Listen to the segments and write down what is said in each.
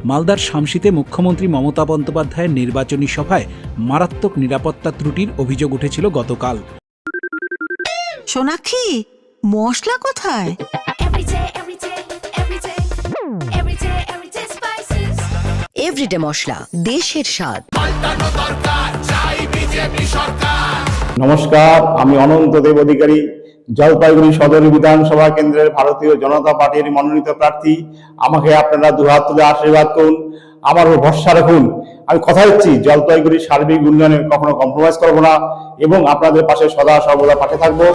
মালদার শামসিতে মুখ্যমন্ত্রী মমতা বন্দ্যোপাধ্যায়ের নির্বাচনী সভায় মারাত্মক নিরাপত্তা ত্রুটির অভিযোগ উঠেছিল গতকাল। সোনাক্ষী, মশলা কোথায়? এভরিডে মশলা, দেশের স্বাদ। নমস্কার, আমি অনন্ত দেব অধিকারী, জলপাইগুড়ি সদর বিধানসভা কেন্দ্রের ভারতীয় জনতা পার্টির মনোনীত প্রার্থী। আমাকে আপনারা দুহাত তুলে আশীর্বাদ করুন, আমার উপর ভরসা রাখুন। আমি কথা দিচ্ছি, জলপাইগুড়ির সার্বিক উন্নয়নে কখনো কম্প্রোমাইজ করবো না এবং আপনাদের পাশে সদা সর্বদা পাশে থাকবো।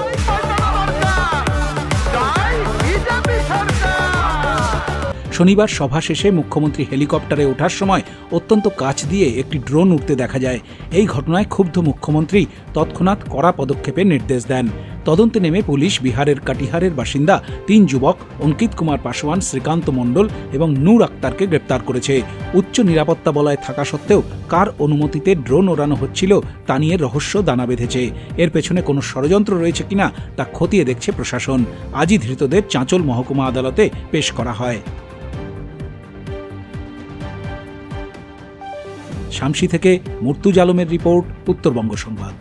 শনিবার সভা শেষে মুখ্যমন্ত্রী হেলিকপ্টারে ওঠার সময় অত্যন্ত কাছ দিয়ে একটি ড্রোন উঠতে দেখা যায়। এই ঘটনায় ক্ষুব্ধ মুখ্যমন্ত্রী তৎক্ষণাৎ কড়া পদক্ষেপের নির্দেশ দেন। তদন্তে নেমে পুলিশ বিহারের কাটিহারের বাসিন্দা 3 যুবক অঙ্কিত কুমার পাসওয়ান, শ্রীকান্ত মণ্ডল এবং নূর আক্তারকে গ্রেপ্তার করেছে। উচ্চ নিরাপত্তা বলয় থাকা সত্ত্বেও কার অনুমতিতে ড্রোন ওড়ানো হচ্ছিল তা নিয়ে রহস্য দানা বেঁধেছে। এর পেছনে কোনো ষড়যন্ত্র রয়েছে কিনা তা খতিয়ে দেখছে প্রশাসন। আজই ধৃতদের চাঁচল মহকুমা আদালতে পেশ করা হয়। শামসি থেকে মুর্তুজ আলমের রিপোর্ট, উত্তরবঙ্গ সংবাদ।